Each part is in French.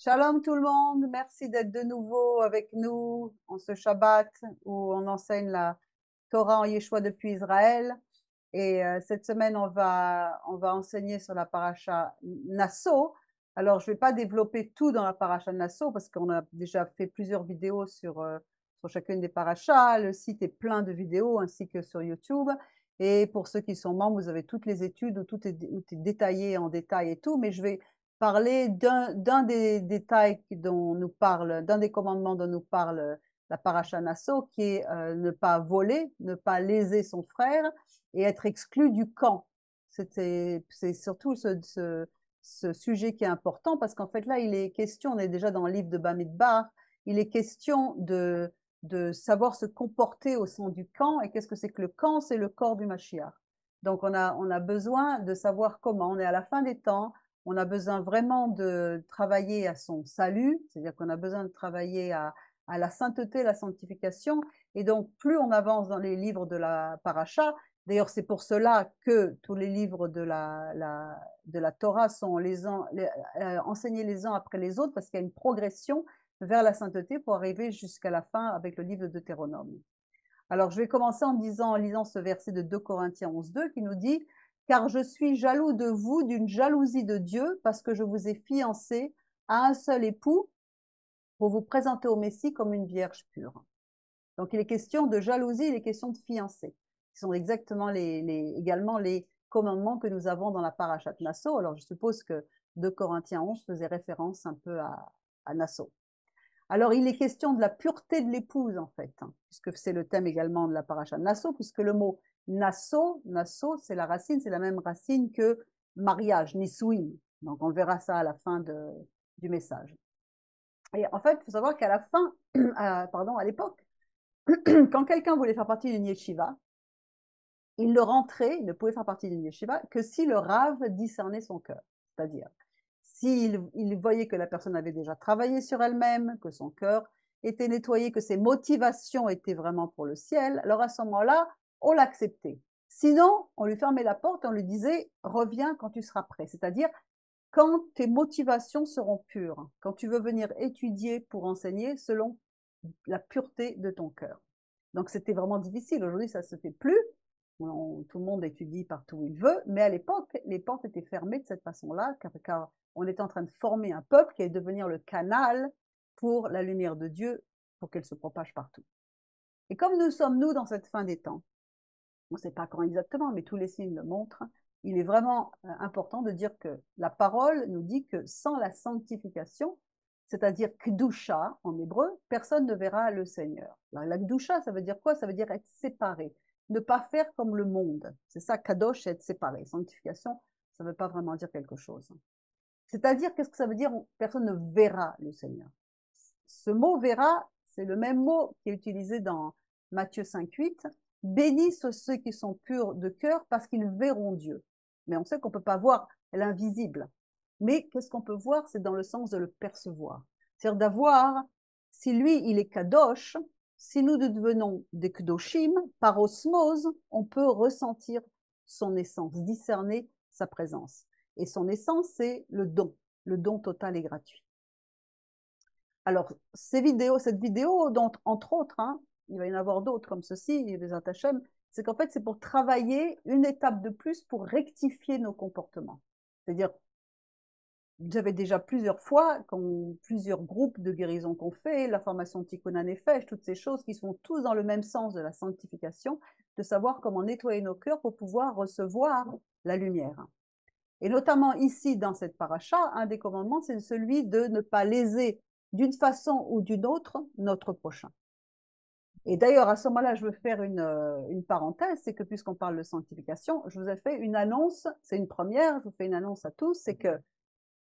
Shalom tout le monde, merci d'être de nouveau avec nous en ce Shabbat où on enseigne la Torah en Yeshua depuis Israël. Et cette semaine, on va enseigner sur la paracha Nassau. Alors, je ne vais pas développer tout dans la paracha Nassau parce qu'on a déjà fait plusieurs vidéos sur chacune des parachas. Le site est plein de vidéos ainsi que sur YouTube. Et pour ceux qui sont membres, vous avez toutes les études où tout est détaillé en détail et tout. Mais je vais parler d'un des détails dont nous parle, d'un des commandements dont nous parle la paracha Nassau, qui est ne pas voler, ne pas léser son frère et être exclu du camp. C'est surtout ce sujet qui est important parce qu'en fait là, il est question, on est déjà dans le livre de Bamidbar, il est question de savoir se comporter au sein du camp. Et qu'est-ce que c'est que le camp? C'est le corps du Mashiach. Donc on a besoin de savoir comment. On est à la fin des temps, on a besoin vraiment de travailler à son salut, c'est-à-dire qu'on a besoin de travailler à la sainteté, la sanctification. Et donc, plus on avance dans les livres de la paracha, d'ailleurs, c'est pour cela que tous les livres de la Torah sont enseignés les uns après les autres, parce qu'il y a une progression vers la sainteté pour arriver jusqu'à la fin avec le livre de Deutéronome. Alors, je vais commencer en lisant ce verset de 2 Corinthiens 11.2 qui nous dit « Car je suis jaloux de vous d'une jalousie de Dieu, parce que je vous ai fiancé à un seul époux pour vous présenter au Messie comme une vierge pure. » Donc, il est question de jalousie, il est question de fiancé. Ce sont exactement également les commandements que nous avons dans la parashat Nassau. Alors, je suppose que 2 Corinthiens 11 faisait référence un peu à Nassau. Alors, il est question de la pureté de l'épouse, en fait, puisque c'est le thème également de la paracha Nassau, puisque le mot Nassau, c'est la racine, c'est la même racine que mariage, Nisuin. Donc, on verra ça à la fin du message. Et en fait, il faut savoir qu'à la fin, à l'époque, quand quelqu'un voulait faire partie d'une yeshiva, il ne pouvait faire partie d'une yeshiva que si le Rav discernait son cœur. C'est-à-dire, s'il voyait que la personne avait déjà travaillé sur elle-même, que son cœur était nettoyé, que ses motivations étaient vraiment pour le ciel, alors à ce moment-là, on l'acceptait. Sinon, on lui fermait la porte et on lui disait « reviens quand tu seras prêt ». C'est-à-dire, quand tes motivations seront pures, quand tu veux venir étudier pour enseigner selon la pureté de ton cœur. Donc c'était vraiment difficile. Aujourd'hui, ça se fait plus. Tout le monde étudie partout où il veut, mais à l'époque, les portes étaient fermées de cette façon-là, car on était en train de former un peuple qui allait devenir le canal pour la lumière de Dieu, pour qu'elle se propage partout. Et comme nous sommes, nous, dans cette fin des temps, on ne sait pas quand exactement, mais tous les signes le montrent, il est vraiment important de dire que la parole nous dit que sans la sanctification, c'est-à-dire Kdusha en hébreu, personne ne verra le Seigneur. La Kdusha, ça veut dire quoi? Ça veut dire être séparé, ne pas faire comme le monde. C'est ça, Kadosh, être séparé. Sanctification, ça ne veut pas vraiment dire quelque chose. C'est-à-dire, qu'est-ce que ça veut dire? Personne ne verra le Seigneur. Ce mot verra, c'est le même mot qui est utilisé dans Matthieu 5.8. Bénis ceux qui sont purs de cœur parce qu'ils verront Dieu. Mais on sait qu'on ne peut pas voir l'invisible. Mais qu'est-ce qu'on peut voir? C'est dans le sens de le percevoir. C'est-à-dire d'avoir, si lui, il est kadosh, si nous devenons des kdoshim, par osmose, on peut ressentir son essence, discerner sa présence. Et son essence, c'est le don total et gratuit. Alors, cette vidéo, dont, entre autres, il va y en avoir d'autres comme ceci, les Atachem, c'est qu'en fait, c'est pour travailler une étape de plus pour rectifier nos comportements. C'est-à-dire, vous avez déjà plusieurs fois, plusieurs groupes de guérison qu'on fait, la formation Tikkun Nefesh, toutes ces choses qui sont tous dans le même sens de la sanctification, de savoir comment nettoyer nos cœurs pour pouvoir recevoir la lumière. Et notamment ici, dans cette paracha, un des commandements, c'est celui de ne pas léser d'une façon ou d'une autre notre prochain. Et d'ailleurs, à ce moment-là, je veux faire une parenthèse, c'est que puisqu'on parle de sanctification, je vous ai fait une annonce, c'est une première, je vous fais une annonce à tous, c'est que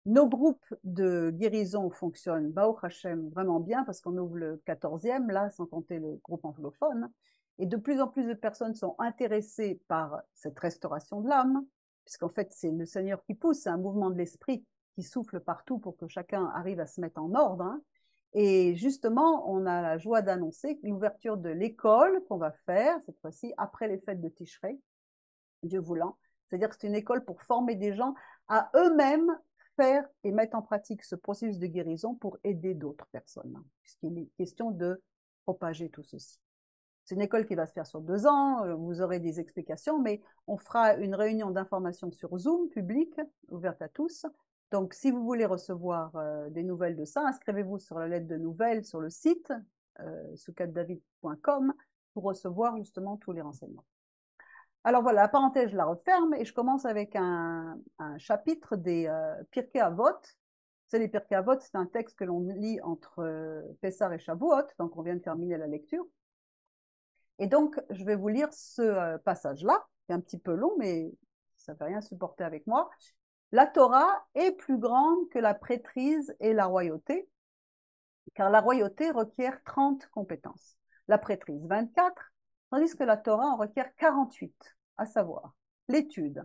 nos groupes de guérison fonctionnent, Baruch Hashem, vraiment bien, parce qu'on ouvre le 14e, là, sans compter le groupe anglophone, et de plus en plus de personnes sont intéressées par cette restauration de l'âme, puisqu'en fait, c'est le Seigneur qui pousse, c'est un mouvement de l'esprit qui souffle partout pour que chacun arrive à se mettre en ordre. Et justement, on a la joie d'annoncer l'ouverture de l'école qu'on va faire, cette fois-ci, après les fêtes de Tishrei, Dieu voulant. C'est-à-dire que c'est une école pour former des gens à eux-mêmes faire et mettre en pratique ce processus de guérison pour aider d'autres personnes, puisqu'il est question de propager tout ceci. C'est une école qui va se faire sur 2 ans, vous aurez des explications, mais on fera une réunion d'information sur Zoom, publique, ouverte à tous. Donc, si vous voulez recevoir des nouvelles de ça, inscrivez-vous sur la lettre de nouvelles sur le site, soukatdavid.com, pour recevoir justement tous les renseignements. Alors voilà, la parenthèse, je la referme et je commence avec un chapitre des Pirkei Avot. C'est les Pirkei Avot, c'est un texte que l'on lit entre Pessah et Shavuot, donc on vient de terminer la lecture. Et donc, je vais vous lire ce passage-là, qui est un petit peu long, mais ça ne fait rien supporter avec moi. La Torah est plus grande que la prêtrise et la royauté, car la royauté requiert 30 compétences, la prêtrise 24, tandis que la Torah en requiert 48, à savoir l'étude,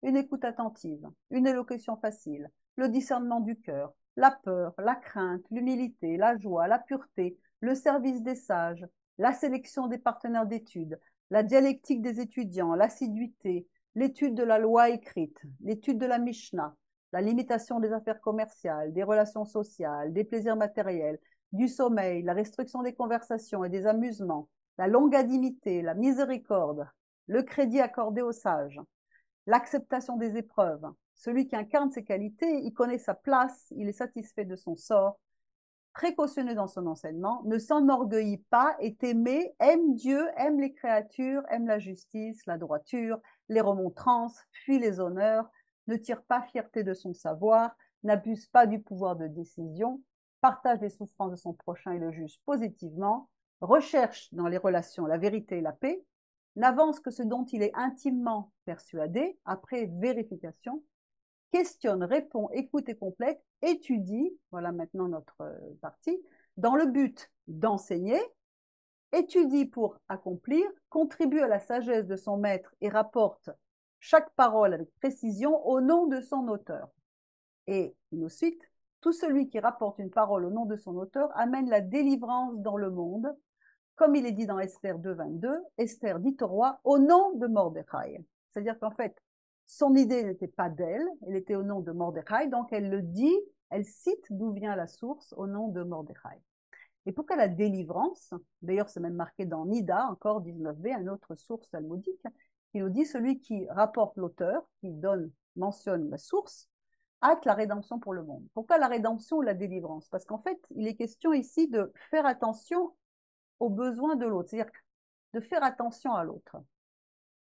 une écoute attentive, une élocution facile, le discernement du cœur, la peur, la crainte, l'humilité, la joie, la pureté, le service des sages, la sélection des partenaires d'études, la dialectique des étudiants, l'assiduité, l'étude de la loi écrite, l'étude de la Mishnah, la limitation des affaires commerciales, des relations sociales, des plaisirs matériels, du sommeil, la restriction des conversations et des amusements, la longanimité, la miséricorde, le crédit accordé aux sages, l'acceptation des épreuves. Celui qui incarne ces qualités, il connaît sa place, il est satisfait de son sort, précautionneux dans son enseignement, ne s'enorgueillit pas, est aimé, aime Dieu, aime les créatures, aime la justice, la droiture, les remontrances, fuit les honneurs, ne tire pas fierté de son savoir, n'abuse pas du pouvoir de décision, partage les souffrances de son prochain et le juge positivement, recherche dans les relations la vérité et la paix, n'avance que ce dont il est intimement persuadé, après vérification, questionne, répond, écoute et complète, étudie, voilà maintenant notre partie, dans le but d'enseigner, étudie pour accomplir, contribue à la sagesse de son maître et rapporte chaque parole avec précision au nom de son auteur. Et ensuite, tout celui qui rapporte une parole au nom de son auteur amène la délivrance dans le monde, comme il est dit dans Esther 2.22, Esther dit au roi au nom de Mordechai. C'est-à-dire qu'en fait, son idée n'était pas d'elle, elle était au nom de Mordechai, donc elle le dit, elle cite d'où vient la source au nom de Mordechai. Et pourquoi la délivrance? D'ailleurs, c'est même marqué dans Nida, encore 19b, une autre source talmudique, qui nous dit celui qui rapporte l'auteur, qui mentionne la source, hâte la rédemption pour le monde. Pourquoi la rédemption ou la délivrance? Parce qu'en fait, il est question ici de faire attention aux besoins de l'autre, c'est-à-dire de faire attention à l'autre.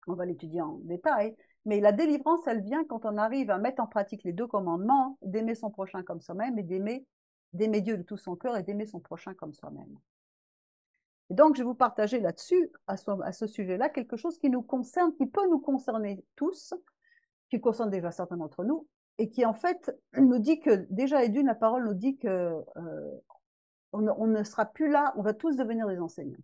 On va l'étudier en détail, mais la délivrance, elle vient quand on arrive à mettre en pratique les 2 commandements, d'aimer son prochain comme soi-même et d'aimer Dieu de tout son cœur et d'aimer son prochain comme soi-même. Et donc, je vais vous partager là-dessus, à ce sujet-là, quelque chose qui nous concerne, qui peut nous concerner tous, qui concerne déjà certains d'entre nous, et qui en fait nous dit que, déjà et d'une, la parole nous dit que on ne sera plus là, on va tous devenir des enseignants.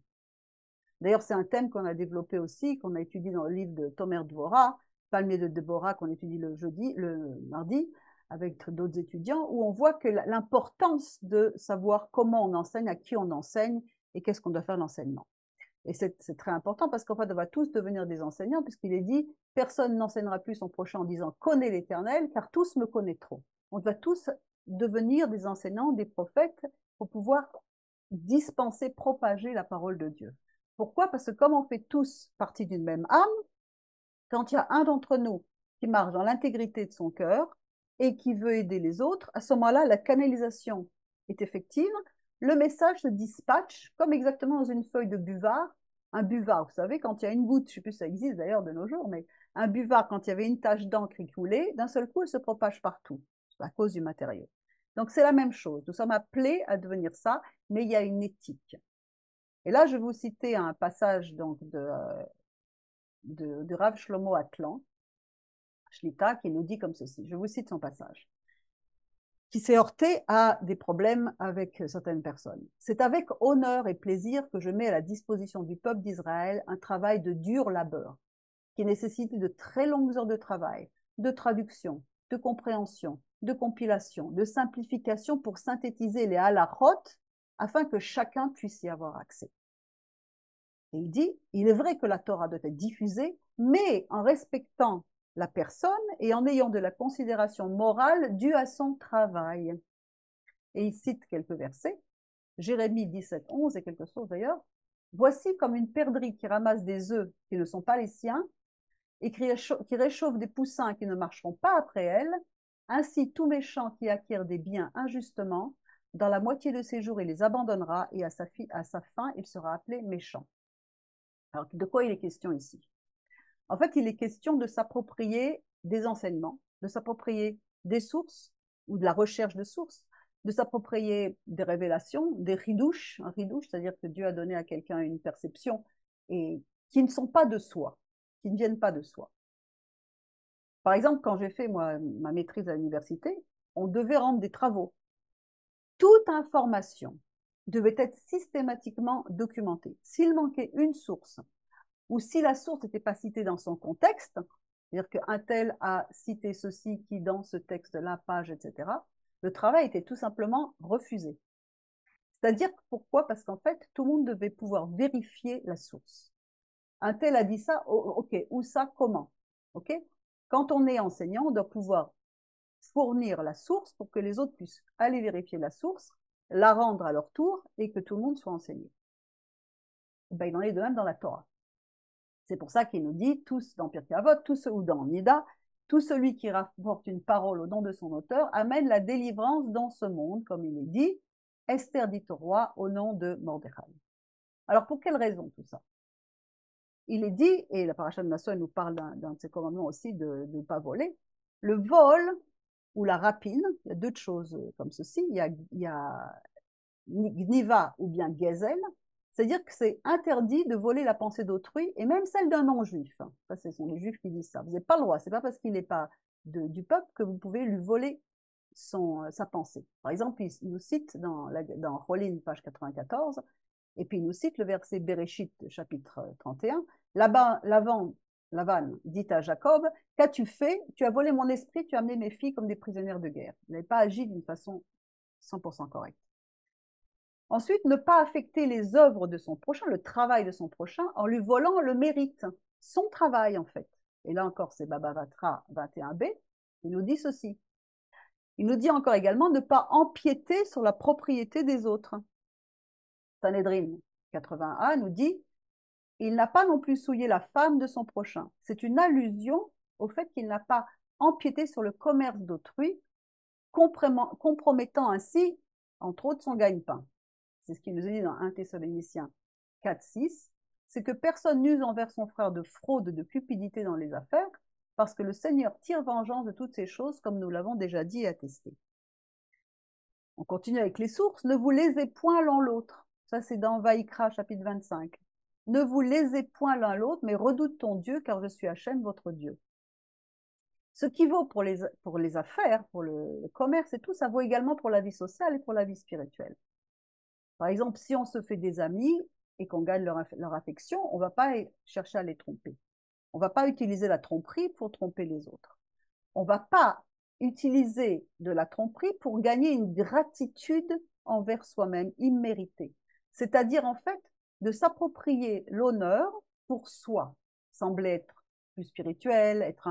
D'ailleurs, c'est un thème qu'on a développé aussi, qu'on a étudié dans le livre de Tomer Dvorah, Palmier de Déborah, qu'on étudie le mardi, avec d'autres étudiants, où on voit que l'importance de savoir comment on enseigne, à qui on enseigne, et qu'est-ce qu'on doit faire l'enseignement. Et c'est très important parce qu'en fait, on va tous devenir des enseignants, puisqu'il est dit, personne n'enseignera plus son prochain en disant « connais l'Éternel », car tous me connaîtront. On va tous devenir des enseignants, des prophètes, pour pouvoir dispenser, propager la parole de Dieu. Pourquoi? Parce que comme on fait tous partie d'une même âme, quand il y a un d'entre nous qui marche dans l'intégrité de son cœur et qui veut aider les autres, à ce moment-là, la canalisation est effective, le message se dispatche comme exactement dans une feuille de buvard. Un buvard, vous savez, quand il y a une goutte, je ne sais plus si ça existe d'ailleurs de nos jours, mais un buvard, quand il y avait une tache d'encre qui coulait, d'un seul coup, elle se propage partout, à cause du matériau. Donc c'est la même chose, nous sommes appelés à devenir ça, mais il y a une éthique. Et là, je vais vous citer un passage donc, de Rav Shlomo Atlan, Shlita, qui nous dit comme ceci. Je vous cite son passage, qui s'est heurté à des problèmes avec certaines personnes. C'est avec honneur et plaisir que je mets à la disposition du peuple d'Israël un travail de dur labeur, qui nécessite de très longues heures de travail, de traduction, de compréhension, de compilation, de simplification pour synthétiser les halachot afin que chacun puisse y avoir accès. Et il dit, il est vrai que la Torah doit être diffusée, mais en respectant la personne et en ayant de la considération morale due à son travail. Et il cite quelques versets. Jérémie 17, 11 et quelque chose d'ailleurs. Voici comme une perdrix qui ramasse des œufs qui ne sont pas les siens et qui réchauffe des poussins qui ne marcheront pas après elle. Ainsi, tout méchant qui acquiert des biens injustement, dans la moitié de ses jours, il les abandonnera et à sa fin, il sera appelé méchant. Alors, de quoi il est question ici? En fait, il est question de s'approprier des enseignements, de s'approprier des sources ou de la recherche de sources, de s'approprier des révélations, des ridouches, un ridouche, c'est-à-dire que Dieu a donné à quelqu'un une perception et qui ne sont pas de soi, qui ne viennent pas de soi. Par exemple, quand j'ai fait moi, ma maîtrise à l'université, on devait rendre des travaux. Toute information devait être systématiquement documentée. S'il manquait une source, ou si la source n'était pas citée dans son contexte, c'est-à-dire qu'un tel a cité ceci qui dans ce texte-là, page, etc., le travail était tout simplement refusé. C'est-à-dire pourquoi? Parce qu'en fait, tout le monde devait pouvoir vérifier la source. Un tel a dit ça, ok, où ça, comment? Ok? Quand on est enseignant, on doit pouvoir fournir la source pour que les autres puissent aller vérifier la source, la rendre à leur tour et que tout le monde soit enseigné. Ben, il en est de même dans la Torah. C'est pour ça qu'il nous dit, tous dans Pirkei Avot, ou dans Nida, tout celui qui rapporte une parole au nom de son auteur amène la délivrance dans ce monde, comme il est dit, Esther dit au roi au nom de Mordechai. Alors pour quelle raison tout ça? Il est dit, et la paracha de Nassau nous parle d'un de ses commandements aussi de ne pas voler, le vol ou la rapine, il y a deux choses comme ceci, il y a Gniva ou bien Gezel, c'est-à-dire que c'est interdit de voler la pensée d'autrui et même celle d'un non-juif. Ça, ce sont les juifs qui disent ça. Vous n'avez pas le droit. C'est pas parce qu'il n'est pas du peuple que vous pouvez lui voler sa pensée. Par exemple, il nous cite dans Rolin, page 94, et puis il nous cite le verset Bereshit, chapitre 31. Lavan dit à Jacob, qu'as-tu fait? Tu as volé mon esprit, tu as amené mes filles comme des prisonnières de guerre. Il n'avait pas agi d'une façon 100% correcte. Ensuite, ne pas affecter les œuvres de son prochain, le travail de son prochain, en lui volant le mérite, son travail en fait. Et là encore, c'est Baba Vatra 21b, il nous dit ceci. Il nous dit encore également de ne pas empiéter sur la propriété des autres. Sanhedrin 81a nous dit, il n'a pas non plus souillé la femme de son prochain. C'est une allusion au fait qu'il n'a pas empiété sur le commerce d'autrui, compromettant ainsi, entre autres, son gagne-pain. C'est ce qu'il nous dit dans 1 Thessaloniciens 4, 6, c'est que personne n'use envers son frère de fraude, de cupidité dans les affaires, parce que le Seigneur tire vengeance de toutes ces choses, comme nous l'avons déjà dit et attesté. On continue avec les sources. Ne vous lésez point l'un l'autre. Ça, c'est dans Vaïkra, chapitre 25. Ne vous lésez point l'un l'autre, mais redoute ton Dieu, car je suis Hachem, votre Dieu. Ce qui vaut pour les affaires, pour le commerce et tout, ça vaut également pour la vie sociale et pour la vie spirituelle. Par exemple, si on se fait des amis et qu'on gagne leur affection, on ne va pas chercher à les tromper. On ne va pas utiliser la tromperie pour tromper les autres. On ne va pas utiliser de la tromperie pour gagner une gratitude envers soi-même imméritée. C'est-à-dire, en fait, de s'approprier l'honneur pour soi, sembler être plus spirituel, être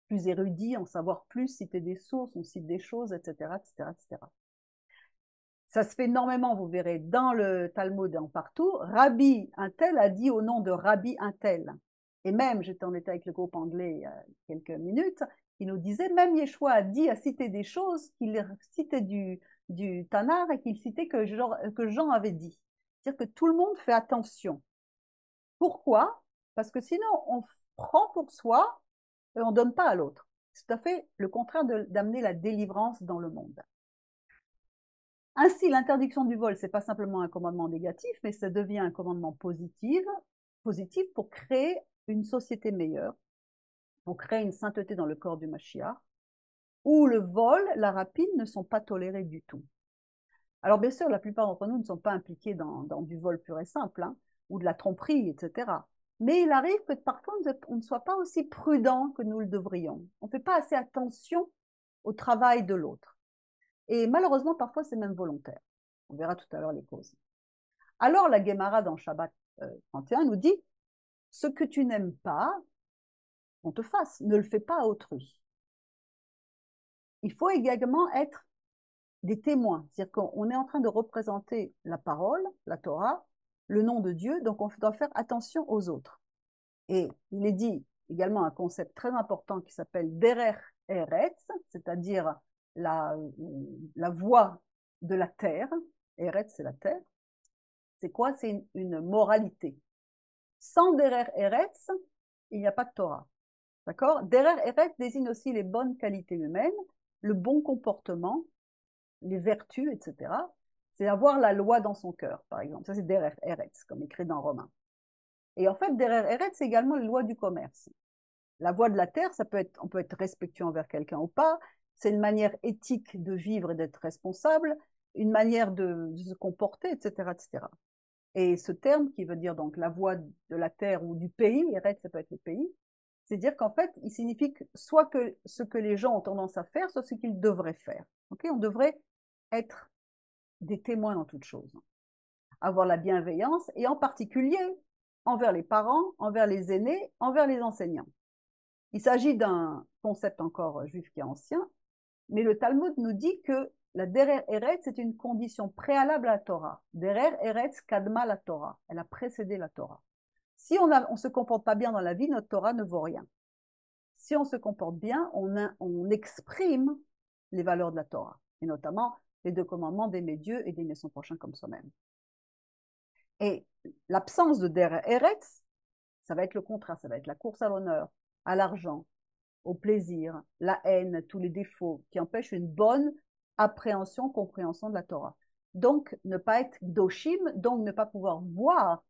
plus érudit, en savoir plus, citer des sources, on cite des choses, etc., etc., etc. Ça se fait énormément, vous verrez, dans le Talmud et en partout. Rabbi un tel a dit au nom de Rabbi un tel. Et même, j'étais en état avec le groupe anglais il y a quelques minutes, il nous disait, même Yeshua a cité des choses qu'il citait du Tanar et qu'il citait que Jean avait dit. C'est-à-dire que tout le monde fait attention. Pourquoi? Parce que sinon, on prend pour soi et on ne donne pas à l'autre. C'est tout à fait le contraire d'amener la délivrance dans le monde. Ainsi, l'interdiction du vol, ce n'est pas simplement un commandement négatif, mais ça devient un commandement positif pour créer une société meilleure, pour créer une sainteté dans le corps du Mashiach, où le vol, la rapine ne sont pas tolérés du tout. Alors bien sûr, la plupart d'entre nous ne sont pas impliqués dans du vol pur et simple, hein, ou de la tromperie, etc. Mais il arrive que parfois on ne soit pas aussi prudent que nous le devrions. On ne fait pas assez attention au travail de l'autre. Et malheureusement, parfois, c'est même volontaire. On verra tout à l'heure les causes. Alors, la Guémara dans Shabbat 31 nous dit, ce que tu n'aimes pas, qu'on te fasse, ne le fais pas à autrui. Il faut également être des témoins, c'est-à-dire qu'on est en train de représenter la parole, la Torah, le nom de Dieu, donc on doit faire attention aux autres. Et il est dit également un concept très important qui s'appelle Derer Eretz, c'est-à-dire la voie de la terre. Eretz, c'est la terre. C'est quoi? C'est une moralité. Sans Derer Eretz, il n'y a pas de Torah. D'accord? Derer Eretz désigne aussi les bonnes qualités humaines, le bon comportement, les vertus, etc. C'est avoir la loi dans son cœur, par exemple. Ça, c'est Derer Eretz, comme écrit dans Romains. Et en fait, Derer Eretz, c'est également les lois du commerce. La voie de la terre, ça peut être, on peut être respectueux envers quelqu'un ou pas. C'est une manière éthique de vivre et d'être responsable, une manière de se comporter, etc., etc. Et ce terme qui veut dire donc la voie de la terre ou du pays, Eretz, ça peut être le pays, c'est dire qu'en fait, il signifie que soit que ce que les gens ont tendance à faire, soit ce qu'ils devraient faire. Okay, on devrait être des témoins dans toute chose. Avoir la bienveillance, et en particulier envers les parents, envers les aînés, envers les enseignants. Il s'agit d'un concept encore juif qui est ancien, mais le Talmud nous dit que la Derer Eretz est une condition préalable à la Torah. Derer Eretz kadma la Torah. Elle a précédé la Torah. Si on ne se comporte pas bien dans la vie, notre Torah ne vaut rien. Si on se comporte bien, on exprime les valeurs de la Torah, et notamment les 2 commandements d'aimer Dieu et d'aimer son prochain comme soi-même. Et l'absence de Derer Eretz, ça va être le contraire, ça va être la course à l'honneur, à l'argent, au plaisir, la haine, tous les défauts qui empêchent une bonne appréhension, compréhension de la Torah. Donc, ne pas être doshim, donc ne pas pouvoir voir,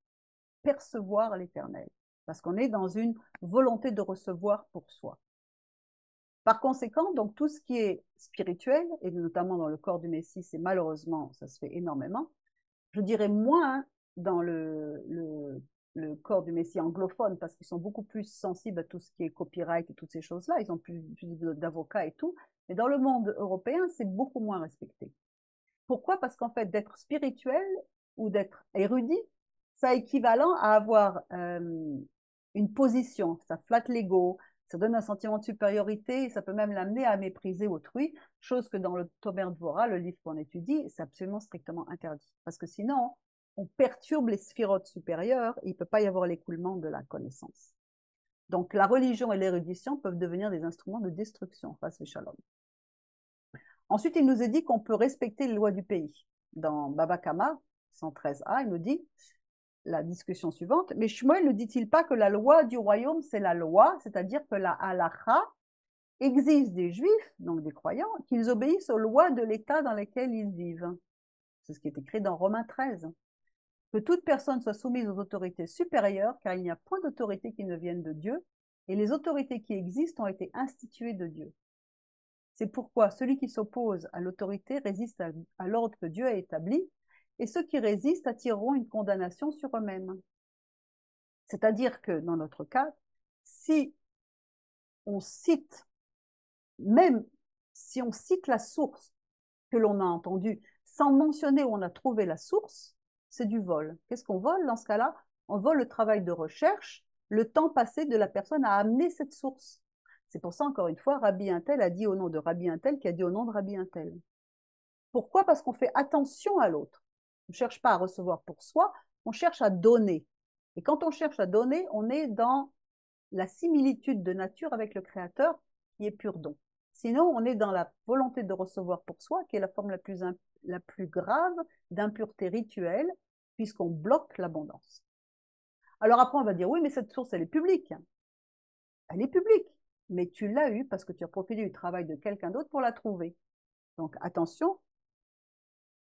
percevoir l'éternel, parce qu'on est dans une volonté de recevoir pour soi. Par conséquent, donc tout ce qui est spirituel, et notamment dans le corps du Messie, c'est malheureusement, ça se fait énormément, je dirais moins dans le corps du Messie anglophone, parce qu'ils sont beaucoup plus sensibles à tout ce qui est copyright et toutes ces choses-là, ils ont plus d'avocats et tout, mais dans le monde européen, c'est beaucoup moins respecté. Pourquoi? Parce qu'en fait, d'être spirituel ou d'être érudit, ça est équivalent à avoir une position, ça flatte l'ego, ça donne un sentiment de supériorité, et ça peut même l'amener à mépriser autrui, chose que dans le Tomer Dvorah, le livre qu'on étudie, c'est absolument strictement interdit. Parce que sinon, on perturbe les sphirotes supérieures, et il ne peut pas y avoir l'écoulement de la connaissance. Donc la religion et l'érudition peuvent devenir des instruments de destruction face au shalom. Ensuite, il nous est dit qu'on peut respecter les lois du pays. Dans Baba Kama 113a, il nous dit la discussion suivante, mais Shmuel ne dit-il pas que la loi du royaume, c'est la loi, c'est-à-dire que la halakha exige des juifs, donc des croyants, qu'ils obéissent aux lois de l'État dans lequel ils vivent. C'est ce qui est écrit dans Romains 13. Que toute personne soit soumise aux autorités supérieures, car il n'y a point d'autorité qui ne vienne de Dieu, et les autorités qui existent ont été instituées de Dieu. C'est pourquoi celui qui s'oppose à l'autorité résiste à l'ordre que Dieu a établi, et ceux qui résistent attireront une condamnation sur eux-mêmes. C'est-à-dire que, dans notre cas, si on cite, même si on cite la source que l'on a entendue, sans mentionner où on a trouvé la source, c'est du vol. Qu'est-ce qu'on vole dans ce cas-là? On vole le travail de recherche, le temps passé de la personne à amener cette source. C'est pour ça, encore une fois, Rabbi Untel a dit au nom de Rabbi Untel qui a dit au nom de Rabbi Untel. Pourquoi? Parce qu'on fait attention à l'autre. On ne cherche pas à recevoir pour soi, on cherche à donner. Et quand on cherche à donner, on est dans la similitude de nature avec le Créateur qui est pur don. Sinon, on est dans la volonté de recevoir pour soi, qui est la forme la plus grave d'impureté rituelle, puisqu'on bloque l'abondance. Alors après, on va dire, oui, mais cette source, elle est publique. Elle est publique, mais tu l'as eue parce que tu as profité du travail de quelqu'un d'autre pour la trouver. Donc attention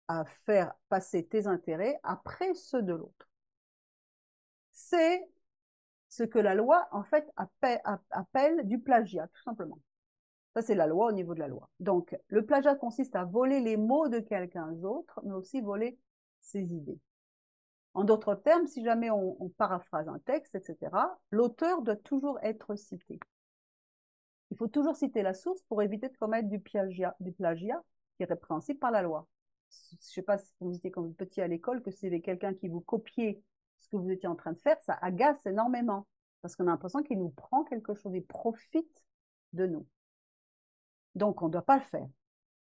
à faire passer tes intérêts après ceux de l'autre. C'est ce que la loi, en fait, appelle du plagiat, tout simplement. Ça, c'est la loi au niveau de la loi. Donc, le plagiat consiste à voler les mots de quelqu'un d'autre, mais aussi voler ses idées. En d'autres termes, si jamais on paraphrase un texte, etc., l'auteur doit toujours être cité. Il faut toujours citer la source pour éviter de commettre du plagiat qui est répréhensible par la loi. Je ne sais pas si vous étiez comme petit à l'école, que c'est quelqu'un qui vous copiait ce que vous étiez en train de faire, ça agace énormément. parce qu'on a l'impression qu'il nous prend quelque chose, il profite de nous. Donc, on ne doit pas le faire.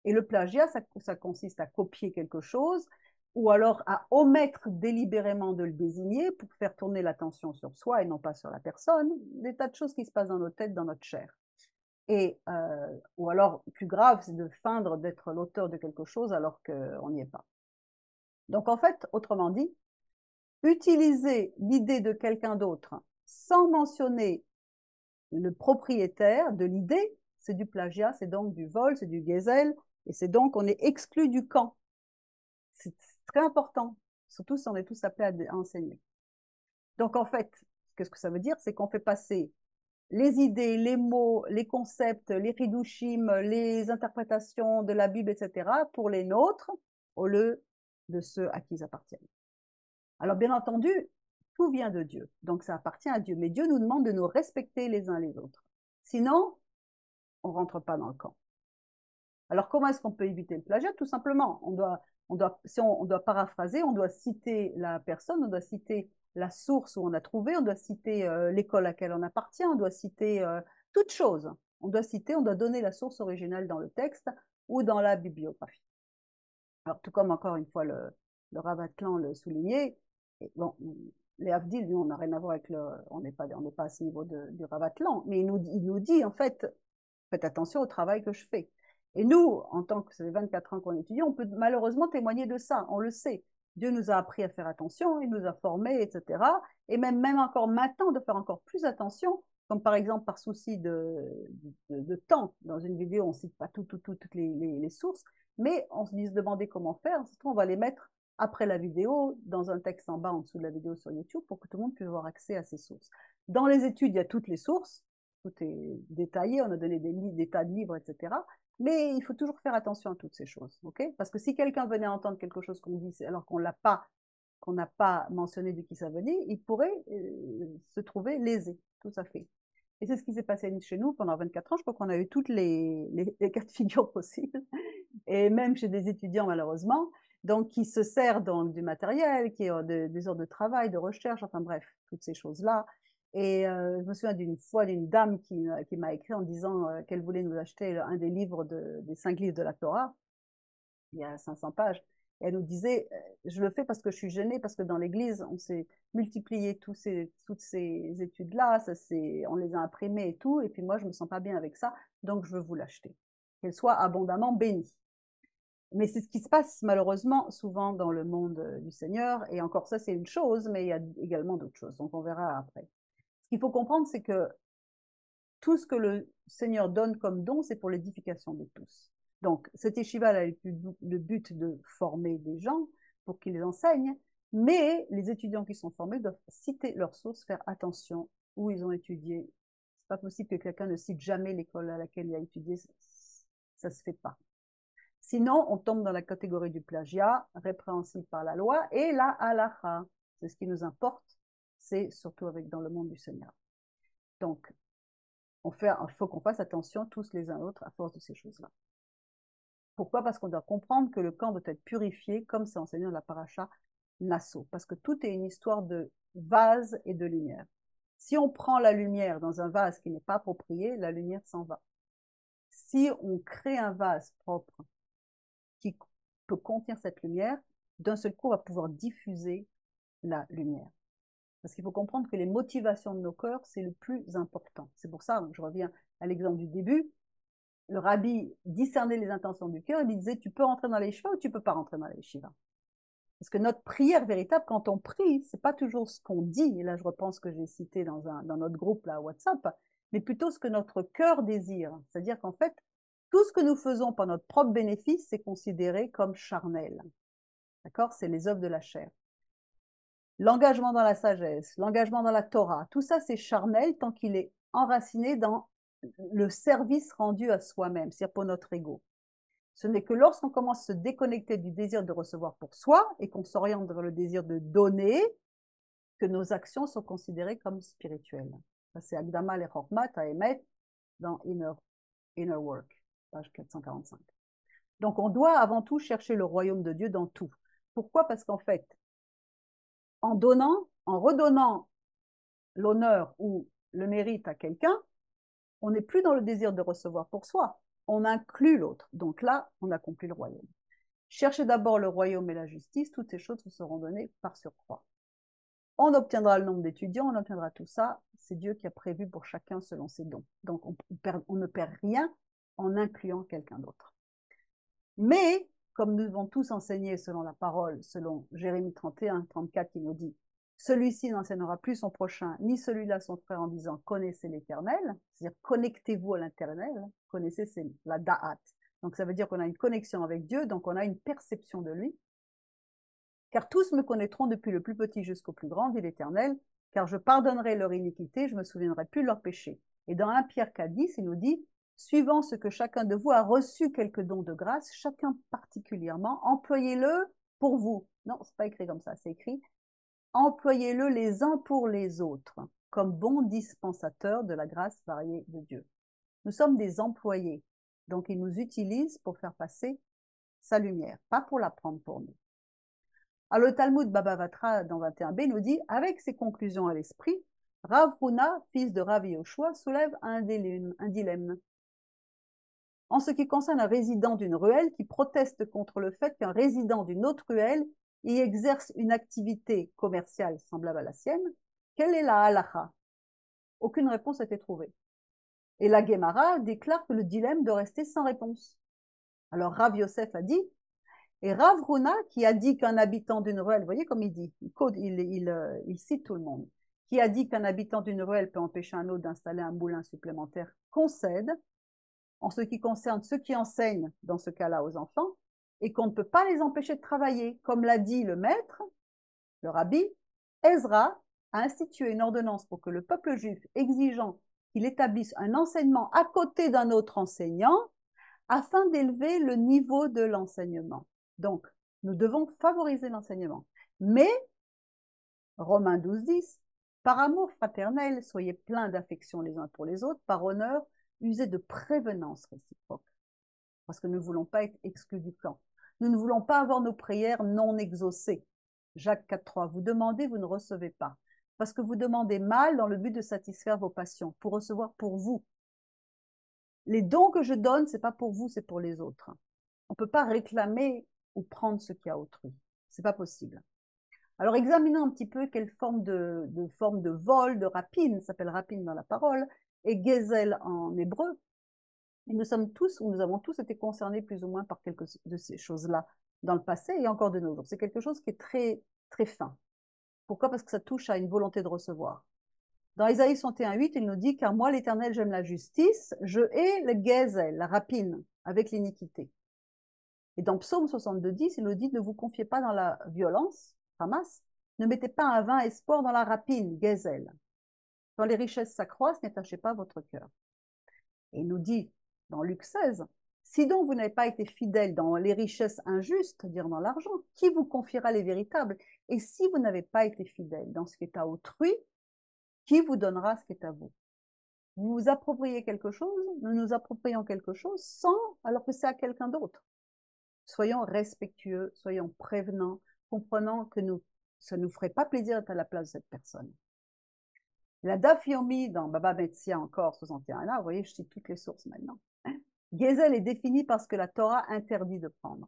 Et le plagiat, ça consiste à copier quelque chose ou alors à omettre délibérément de le désigner pour faire tourner l'attention sur soi et non pas sur la personne. Des tas de choses qui se passent dans nos têtes, dans notre chair. Et, ou alors, plus grave, c'est de feindre d'être l'auteur de quelque chose alors qu'on n'y est pas. Donc, en fait, autrement dit, utiliser l'idée de quelqu'un d'autre sans mentionner le propriétaire de l'idée, c'est du plagiat, c'est donc du vol, c'est du gazelle, et c'est donc on est exclu du camp. C'est très important, surtout si on est tous appelés à enseigner. Donc en fait, qu'est-ce que ça veut dire? C'est qu'on fait passer les idées, les mots, les concepts, les hidushim, les interprétations de la Bible, etc., pour les nôtres, au lieu de ceux à qui ils appartiennent. Alors bien entendu, tout vient de Dieu, donc ça appartient à Dieu, mais Dieu nous demande de nous respecter les uns les autres. Sinon, on ne rentre pas dans le camp. Alors comment est-ce qu'on peut éviter le plagiat? Tout simplement, si on doit paraphraser, on doit citer la personne, on doit citer la source où on a trouvé, on doit citer l'école à laquelle on appartient, on doit citer toute chose. On doit donner la source originale dans le texte ou dans la bibliographie. Alors tout comme encore une fois le Rav Atlan le soulignait, et bon, les Havdil, nous, on n'a rien à voir avec on n'est pas à ce niveau du Rav Atlan, mais il nous dit en fait, faites attention au travail que je fais. Et nous, en tant que ça fait 24 ans qu'on étudie, on peut malheureusement témoigner de ça, on le sait. Dieu nous a appris à faire attention, il nous a formés, etc. Et même encore maintenant, de faire encore plus attention, comme par exemple par souci de temps. Dans une vidéo, on ne cite pas toutes les sources, mais on se demandait comment faire. On va les mettre après la vidéo, dans un texte en bas, en dessous de la vidéo sur YouTube, pour que tout le monde puisse avoir accès à ces sources. Dans les études, il y a toutes les sources, tout est détaillé, on a donné des tas de livres, etc. Mais il faut toujours faire attention à toutes ces choses, ok? Parce que si quelqu'un venait entendre quelque chose qu'on dit alors qu'on n'a pas mentionné de qui ça venait, il pourrait se trouver lésé, tout à fait. Et c'est ce qui s'est passé chez nous pendant 24 ans. Je crois qu'on a eu toutes les cas de figure possibles, et même chez des étudiants malheureusement, donc qui se servent donc du matériel, qui ont des heures de travail, de recherche, enfin bref, toutes ces choses-là. Et je me souviens d'une fois d'une dame qui m'a écrit en disant qu'elle voulait nous acheter un des livres des 5 livres de la Torah. Il y a 500 pages. Et elle nous disait, je le fais parce que je suis gênée, parce que dans l'église, on s'est multiplié toutes ces études-là, on les a imprimées et tout, et puis moi, je me sens pas bien avec ça, donc je veux vous l'acheter. Qu'elle soit abondamment bénie. Mais c'est ce qui se passe malheureusement souvent dans le monde du Seigneur, et encore ça, c'est une chose, mais il y a également d'autres choses, donc on verra après. Ce qu'il faut comprendre, c'est que tout ce que le Seigneur donne comme don, c'est pour l'édification de tous. Donc, cette yeshiva a le but de former des gens pour qu'ils enseignent, mais les étudiants qui sont formés doivent citer leurs sources, faire attention où ils ont étudié. C'est pas possible que quelqu'un ne cite jamais l'école à laquelle il a étudié, ça se fait pas. Sinon, on tombe dans la catégorie du plagiat, répréhensible par la loi, et la halacha. C'est ce qui nous importe, c'est surtout dans le monde du Seigneur. Donc, il faut qu'on fasse attention tous les uns aux autres à force de ces choses-là. Pourquoi? Parce qu'on doit comprendre que le camp doit être purifié, comme c'est enseigné dans la paracha Nassau. Parce que tout est une histoire de vase et de lumière. Si on prend la lumière dans un vase qui n'est pas approprié, la lumière s'en va. Si on crée un vase propre qui peut contenir cette lumière, d'un seul coup, on va pouvoir diffuser la lumière. Parce qu'il faut comprendre que les motivations de nos cœurs, c'est le plus important. C'est pour ça, je reviens à l'exemple du début, le rabbi discernait les intentions du cœur, il disait, tu peux rentrer dans les yeshivas ou tu peux pas rentrer dans les yeshivas. Parce que notre prière véritable, quand on prie, c'est pas toujours ce qu'on dit, et là je repense que j'ai cité dans notre groupe là, WhatsApp, mais plutôt ce que notre cœur désire. C'est-à-dire qu'en fait, tout ce que nous faisons pour notre propre bénéfice, c'est considéré comme charnel. D'accord? C'est les œuvres de la chair. L'engagement dans la sagesse, l'engagement dans la Torah, tout ça c'est charnel tant qu'il est enraciné dans le service rendu à soi-même, c'est-à-dire pour notre ego. Ce n'est que lorsqu'on commence à se déconnecter du désir de recevoir pour soi et qu'on s'oriente vers le désir de donner que nos actions sont considérées comme spirituelles. Ça, c'est Agdama le Chormat à émettre dans Inner Work, page 445. Donc, on doit avant tout chercher le royaume de Dieu dans tout. Pourquoi? Parce qu'en fait, en donnant, en redonnant l'honneur ou le mérite à quelqu'un, on n'est plus dans le désir de recevoir pour soi. On inclut l'autre. Donc là, on accomplit le royaume. Cherchez d'abord le royaume et la justice, toutes ces choses vous seront données par surcroît. On obtiendra le nombre d'étudiants, on obtiendra tout ça. C'est Dieu qui a prévu pour chacun selon ses dons. Donc on ne perd rien en incluant quelqu'un d'autre. Mais, comme nous devons tous enseigner selon la parole, selon Jérémie 31, 34 qui nous dit « Celui-ci n'enseignera plus son prochain, ni celui-là son frère en disant « Connaissez l'Éternel », c'est-à-dire « Connectez-vous à l'Éternel », connaissez, c'est la da'at. Donc ça veut dire qu'on a une connexion avec Dieu, donc on a une perception de lui. Car tous me connaîtront depuis le plus petit jusqu'au plus grand, dit l'Éternel, car je pardonnerai leur iniquité, je me souviendrai plus de leur péché. Et dans 1 Pierre 4,10, il nous dit, suivant ce que chacun de vous a reçu quelques dons de grâce, chacun particulièrement, employez-le pour vous. Non, c'est pas écrit comme ça, c'est écrit, employez-le les uns pour les autres, comme bons dispensateurs de la grâce variée de Dieu. Nous sommes des employés, donc il nous utilise pour faire passer sa lumière, pas pour la prendre pour nous. Alors le Talmud Baba Batra dans 21b nous dit, avec ces conclusions à l'esprit, Rav Huna, fils de Rav Yoshua, soulève un dilemme. En ce qui concerne un résident d'une ruelle qui proteste contre le fait qu'un résident d'une autre ruelle y exerce une activité commerciale semblable à la sienne, quelle est la halacha? Aucune réponse n'a été trouvée. Et la Gemara déclare que le dilemme doit rester sans réponse. Alors Rav Yosef a dit, et Rav Huna, qui a dit qu'un habitant d'une ruelle, vous voyez comme il dit, il cite tout le monde, qui a dit qu'un habitant d'une ruelle peut empêcher un autre d'installer un moulin supplémentaire, concède, en ce qui concerne ceux qui enseignent dans ce cas-là aux enfants, et qu'on ne peut pas les empêcher de travailler. Comme l'a dit le maître, le rabbi, Ezra a institué une ordonnance pour que le peuple juif exigeant qu'il établisse un enseignement à côté d'un autre enseignant, afin d'élever le niveau de l'enseignement. Donc, nous devons favoriser l'enseignement. Mais, Romains 12,10, par amour fraternel, soyez pleins d'affection les uns pour les autres, par honneur, usez de prévenance réciproque. Parce que nous ne voulons pas être exclus du camp. Nous ne voulons pas avoir nos prières non exaucées. Jacques 4,3, vous demandez, vous ne recevez pas. Parce que vous demandez mal dans le but de satisfaire vos passions, pour recevoir pour vous. Les dons que je donne, ce n'est pas pour vous, c'est pour les autres. On ne peut pas réclamer ou prendre ce qu'il y a autrui. Ce n'est pas possible. Alors, examinons un petit peu quelle forme de vol, de rapine, ça s'appelle rapine dans la parole, et gezel en hébreu. Et nous avons tous été concernés plus ou moins par quelques de ces choses-là dans le passé et encore de nos jours. C'est quelque chose qui est très, très fin. Pourquoi? Parce que ça touche à une volonté de recevoir. Dans Isaïe 61,8, il nous dit, car moi, l'Éternel, j'aime la justice, je hais le gezel, la rapine, avec l'iniquité. Et dans Psaume 62,10, il nous dit, ne vous confiez pas dans la violence, Hamas, ne mettez pas un vain espoir dans la rapine, gezel. Quand les richesses s'accroissent, n'attachez pas votre cœur. Et il nous dit, dans Luc 16, si donc vous n'avez pas été fidèle dans les richesses injustes, c'est-à-dire dans l'argent, qui vous confiera les véritables? Et si vous n'avez pas été fidèle dans ce qui est à autrui, qui vous donnera ce qui est à vous? Vous vous appropriez quelque chose, nous nous approprions quelque chose sans, alors que c'est à quelqu'un d'autre. Soyons respectueux, soyons prévenants, comprenant que ça ne nous ferait pas plaisir d'être à la place de cette personne. La Daf Yomi dans Baba Metzia encore 61a, vous voyez, je cite toutes les sources maintenant. Gezel est défini par ce que la Torah interdit de prendre.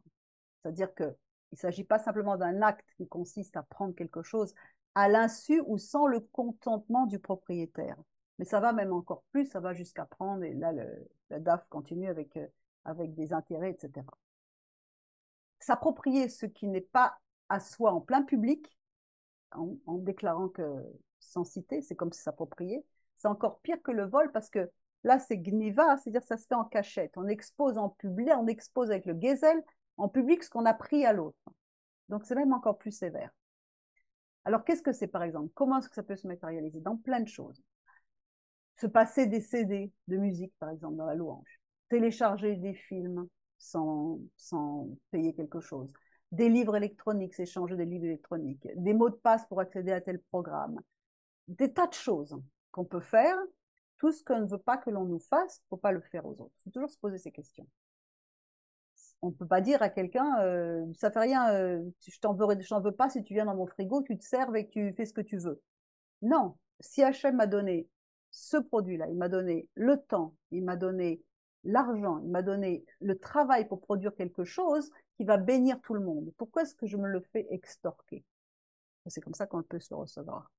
C'est-à-dire qu'il ne s'agit pas simplement d'un acte qui consiste à prendre quelque chose à l'insu ou sans le contentement du propriétaire. Mais ça va même encore plus, ça va jusqu'à prendre, et là la DAF continue avec des intérêts, etc. S'approprier ce qui n'est pas à soi en plein public, en déclarant que sans citer, c'est comme si s'approprier, c'est encore pire que le vol parce que là c'est gniva, c'est-à-dire ça se fait en cachette, on expose en public, on expose avec le gezel en public ce qu'on a pris à l'autre. Donc c'est même encore plus sévère. Alors qu'est-ce que c'est par exemple? Comment est-ce que ça peut se matérialiser? Dans plein de choses. Se passer des CD de musique par exemple dans la louange, télécharger des films sans payer quelque chose, des livres électroniques, s'échanger des livres électroniques, des mots de passe pour accéder à tel programme, des tas de choses qu'on peut faire. Tout ce qu'on ne veut pas que l'on nous fasse, il ne faut pas le faire aux autres. Il faut toujours se poser ces questions. On ne peut pas dire à quelqu'un, ça fait rien, je t'en veux pas si tu viens dans mon frigo, tu te serves et que tu fais ce que tu veux. Non, si Hachem m'a donné ce produit-là, il m'a donné le temps, il m'a donné l'argent, il m'a donné le travail pour produire quelque chose qui va bénir tout le monde. Pourquoi est-ce que je me le fais extorquer? C'est comme ça qu'on peut se recevoir.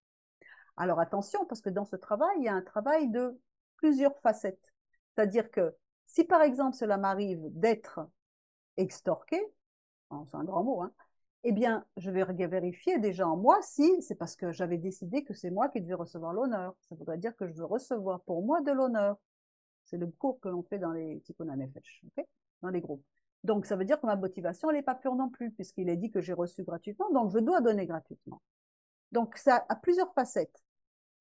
Alors attention, parce que dans ce travail, il y a un travail de plusieurs facettes. C'est-à-dire que si par exemple cela m'arrive d'être extorqué, c'est un grand mot, hein, eh bien, je vais vérifier déjà en moi si c'est parce que j'avais décidé que c'est moi qui devais recevoir l'honneur. Ça voudrait dire que je veux recevoir pour moi de l'honneur. C'est le cours que l'on fait dans les Tikkun HaNefesh, okay, dans les groupes. Donc, ça veut dire que ma motivation, elle n'est pas pure non plus, puisqu'il est dit que j'ai reçu gratuitement, donc je dois donner gratuitement. Donc, ça a plusieurs facettes.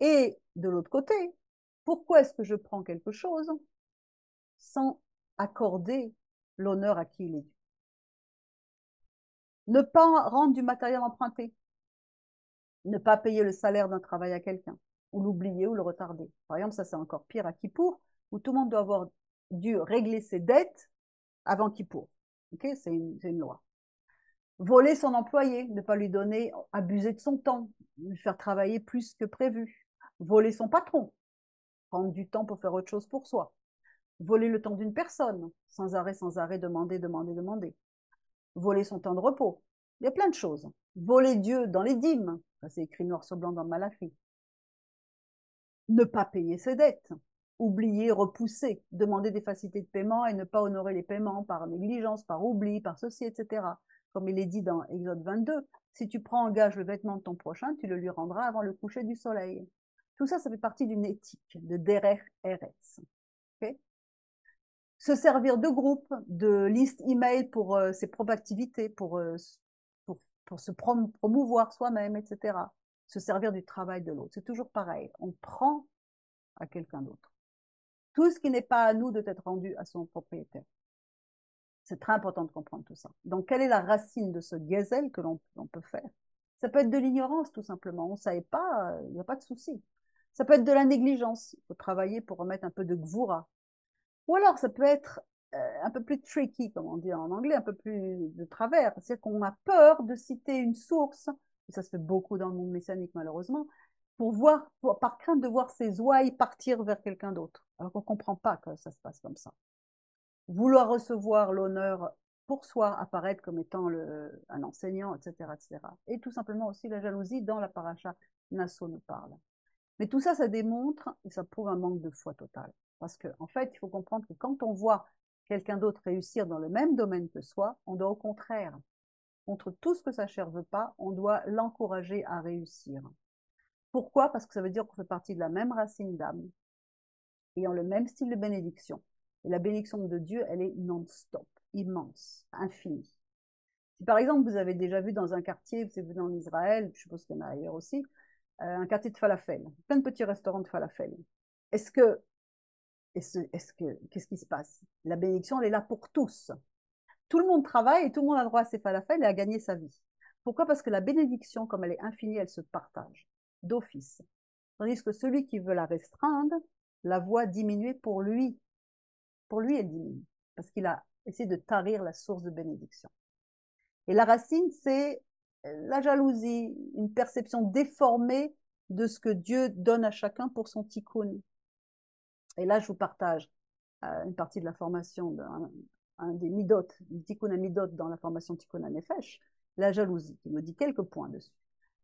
Et de l'autre côté, pourquoi est-ce que je prends quelque chose sans accorder l'honneur à qui il est dû? Ne pas rendre du matériel emprunté, ne pas payer le salaire d'un travail à quelqu'un, ou l'oublier ou le retarder. Par exemple, ça c'est encore pire à Kippour, où tout le monde doit avoir dû régler ses dettes avant Kippour. Okay, c'est une loi. Voler son employé, ne pas lui donner, abuser de son temps, lui faire travailler plus que prévu. Voler son patron, prendre du temps pour faire autre chose pour soi. Voler le temps d'une personne, sans arrêt, demander. Voler son temps de repos. Il y a plein de choses. Voler Dieu dans les dîmes, ça c'est écrit noir sur blanc dans Malachie. Ne pas payer ses dettes, oublier, repousser, demander des facilités de paiement et ne pas honorer les paiements par négligence, par oubli, par ceci, etc. Comme il est dit dans Exode 22, si tu prends en gage le vêtement de ton prochain, tu le lui rendras avant le coucher du soleil. Tout ça, ça fait partie d'une éthique, de Derer Eretz. Okay, se servir de groupe, de liste email pour ses propres activités, pour se promouvoir soi-même, etc. Se servir du travail de l'autre. C'est toujours pareil. On prend à quelqu'un d'autre. Tout ce qui n'est pas à nous doit être rendu à son propriétaire. C'est très important de comprendre tout ça. Donc, quelle est la racine de ce gazelle que l'on peut faire? Ça peut être de l'ignorance, tout simplement. On ne savait pas, il n'y a pas de souci. Ça peut être de la négligence. Il faut travailler pour remettre un peu de gvoura. Ou alors, ça peut être un peu plus tricky, comme on dit en anglais, un peu plus de travers. C'est-à-dire qu'on a peur de citer une source, et ça se fait beaucoup dans le monde messianique, malheureusement, par crainte de voir ses ouailles partir vers quelqu'un d'autre. Alors qu'on ne comprend pas que ça se passe comme ça. Vouloir recevoir l'honneur pour soi, apparaître comme étant un enseignant, etc., etc. Et tout simplement aussi la jalousie dans la paracha Nasso nous parle. Mais tout ça, ça démontre et ça prouve un manque de foi total. Parce qu'en fait, il faut comprendre que quand on voit quelqu'un d'autre réussir dans le même domaine que soi, on doit au contraire, contre tout ce que sa chair veut pas, on doit l'encourager à réussir. Pourquoi? Parce que ça veut dire qu'on fait partie de la même racine d'âme, ayant le même style de bénédiction. Et la bénédiction de Dieu, elle est non-stop, immense, infinie. Si par exemple vous avez déjà vu dans un quartier, vous avez vu en Israël, je suppose qu'il y en a ailleurs aussi, un quartier de falafel, plein de petits restaurants de falafel. Qu'est-ce qui se passe? La bénédiction, elle est là pour tous. Tout le monde travaille et tout le monde a droit à ses falafels et à gagner sa vie. Pourquoi? Parce que la bénédiction, comme elle est infinie, elle se partage d'office. Tandis que celui qui veut la restreindre, la voit diminuer pour lui. Pour lui, elle diminue. Parce qu'il a essayé de tarir la source de bénédiction. Et la racine, c'est la jalousie, une perception déformée de ce que Dieu donne à chacun pour son tikkun. Et là, je vous partage une partie de la formation un des midot, du tikkun midot dans la formation tikkun nefesh, la jalousie, qui me dit quelques points dessus.